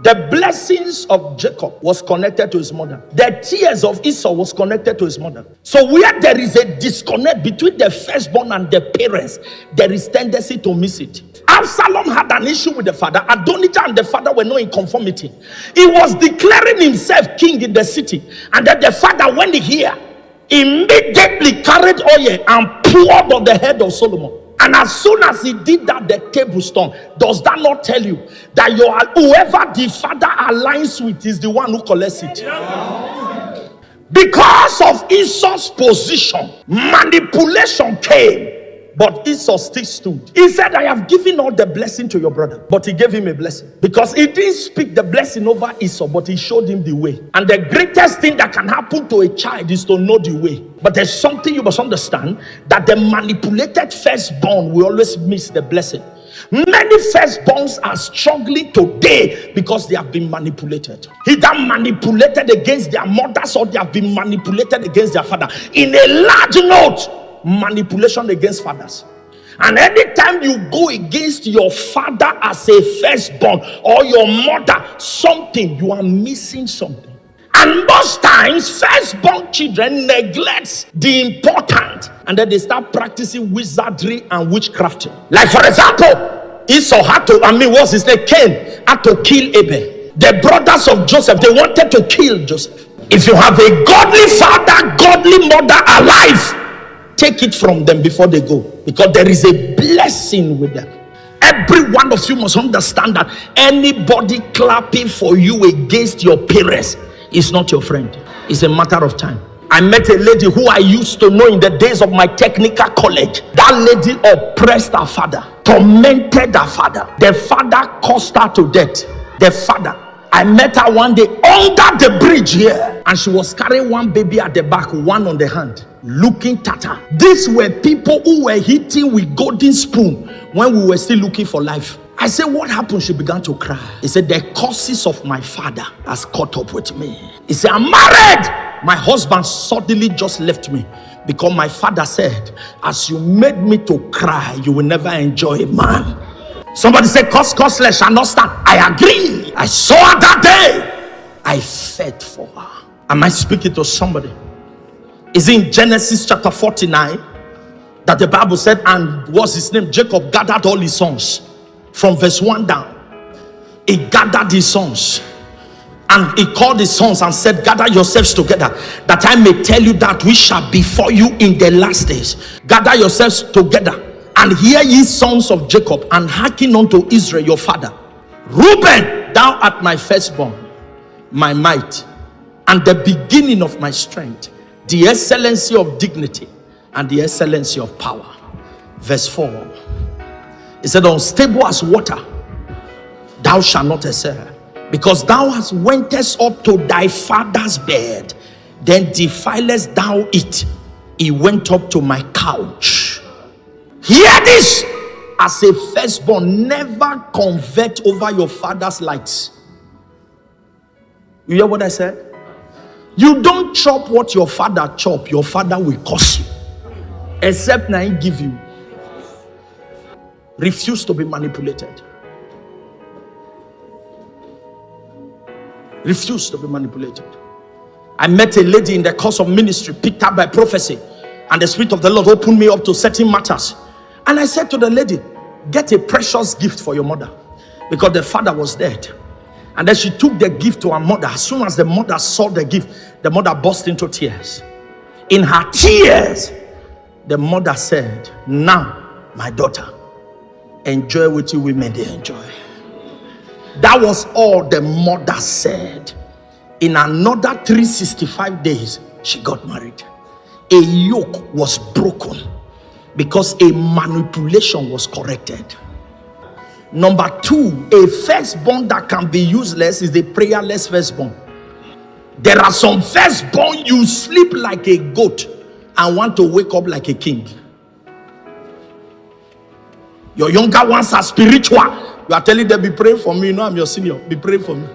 The blessings of Jacob was connected to his mother. The tears of Esau was connected to his mother. So where there is a disconnect between the firstborn and the parents, there is tendency to miss it. Absalom had an issue with the father. Adonijah and the father were not in conformity. He was declaring himself king in the city, and then the father, when he hear, immediately carried oil and poured on the head of Solomon. And as soon as he did that, the table turned. Does that not tell you that whoever the father aligns with is the one who collects it? Because of Esau's position, manipulation came. But Esau still stood. He said, I have given all the blessing to your brother. But he gave him a blessing. Because he didn't speak the blessing over Esau, but he showed him the way. And the greatest thing that can happen to a child is to know the way. But there's something you must understand, that the manipulated firstborn will always miss the blessing. Many firstborns are struggling today because they have been manipulated. Either manipulated against their mothers, or they have been manipulated against their father. In a large note, manipulation against fathers. And anytime you go against your father as a firstborn, or your mother, you are missing something. And most times firstborn children neglect the important, and then they start practicing wizardry and witchcraft. Like for example, Esau had to, what's his name? Cain had to kill Abel. The brothers of Joseph, they wanted to kill Joseph. If you have a godly father, godly mother alive, take it from them before they go, because there is a blessing with them. Every one of you must understand that anybody clapping for you against your parents is not your friend. It's a matter of time. I met a lady who I used to know in the days of my technical college. That lady oppressed her father, tormented her father. The father cursed her to death. The father. I met her one day under the bridge here, and she was carrying one baby at the back, one on the hand, looking tattered. These were people who were hitting with golden spoon when we were still looking for life. I said, what happened? She began to cry. He said, the curses of my father has caught up with me. He said, I'm married. My husband suddenly just left me because my father said, as you made me to cry, you will never enjoy a man. Somebody said, causeless shall not stand. I agree. I saw her that day. I fed for her. Am I speaking to somebody? Is in Genesis chapter 49 that the Bible said, and what's his name? Jacob gathered all his sons. From verse 1 down, he gathered his sons, and he called his sons and said, gather yourselves together, that I may tell you that which shall befall you in the last days. Gather yourselves together, and hear ye sons of Jacob, and hearken unto Israel your father. Reuben, thou art my firstborn, my might, and the beginning of my strength, the excellency of dignity, and the excellency of power. Verse 4. He said, unstable as water, thou shalt not excel, because thou hast wentest up to thy father's bed, then defilest thou it. He went up to my couch. Hear this, as a firstborn, never convert over your father's lights. You hear what I said? You don't chop what your father chop. Your father will curse you, except now he give you. Refuse to be manipulated. Refuse to be manipulated. I met a lady in the course of ministry, picked up by prophecy, and the Spirit of the Lord opened me up to certain matters. And I said to the lady, get a precious gift for your mother, because the father was dead. And then she took the gift to her mother. As soon as the mother saw the gift, the mother burst into tears. In her tears, the mother said, now, my daughter, enjoy what you women they enjoy. That was all the mother said. In another 365 days, she got married. A yoke was broken because a manipulation was corrected. Number 2, a firstborn that can be useless is a prayerless firstborn. There are some firstborn, you sleep like a goat and want to wake up like a king. Your younger ones are spiritual. You are telling them, be praying for me. No, I'm your senior. Be praying for me.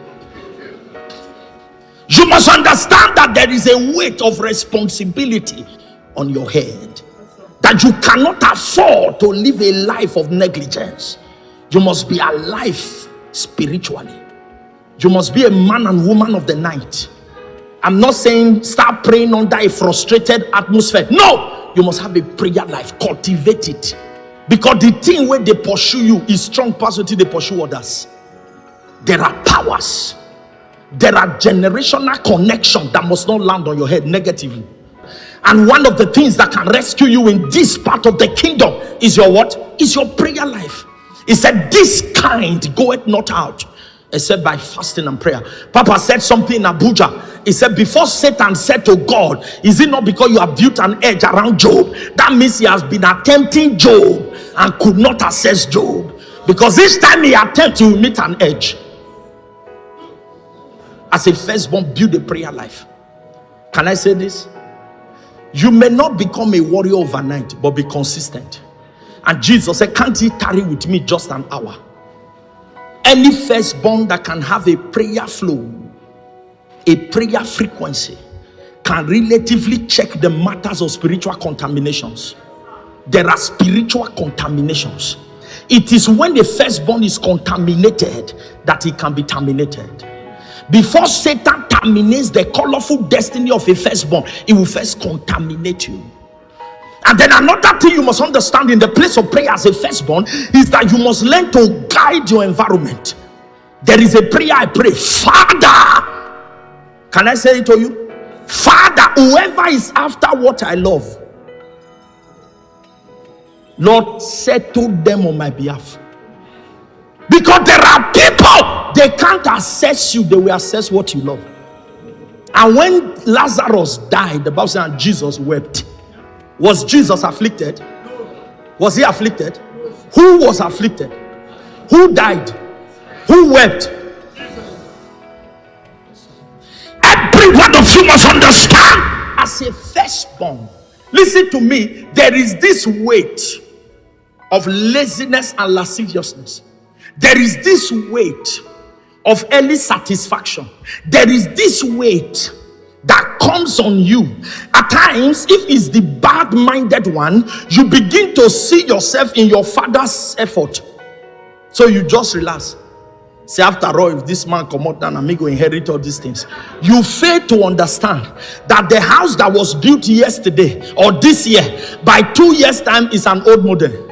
You must understand that there is a weight of responsibility on your head, that you cannot afford to live a life of negligence. You must be alive spiritually. You must be a man and woman of the night. I'm not saying start praying under a frustrated atmosphere. No, you must have a prayer life. Cultivate it. Because the thing where they pursue you is strong positive, they pursue others. There are powers. There are generational connections that must not land on your head negatively. And one of the things that can rescue you in this part of the kingdom is your what? Is your prayer life. He said, this kind goeth not out except by fasting and prayer. Papa said something in Abuja. He said, before Satan said to God, is it not because you have built an edge around Job? That means he has been attempting Job and could not access Job. Because each time he attempts, he will meet an edge. As a firstborn, build a prayer life. Can I say this? You may not become a warrior overnight, but be consistent. And Jesus said, can't he tarry with me just an hour? Any firstborn that can have a prayer flow, a prayer frequency, can relatively check the matters of spiritual contaminations. There are spiritual contaminations. It is when the firstborn is contaminated that it can be terminated. Before Satan terminates the colorful destiny of a firstborn, it will first contaminate you. And then another thing you must understand in the place of prayer as a firstborn is that you must learn to guide your environment. There is a prayer I pray, Father. Can I say it to you? Father, whoever is after what I love, Lord, settle them on my behalf. Because there are people, they can't assess you, they will assess what you love. And when Lazarus died, the Bible says, and Jesus wept. Was Jesus afflicted? Was he afflicted? Who was afflicted? Who died? Who wept? Every one of you must understand, as a firstborn, listen to me, there is this weight of laziness and lasciviousness. There is this weight of early satisfaction. There is this weight that comes on you. At times, if it's the bad-minded one, you begin to see yourself in your father's effort. So you just relax. Say, after all, if this man come out, then I'm going to inherit all these things. You fail to understand that the house that was built yesterday or this year, by 2 years' time, is an old model.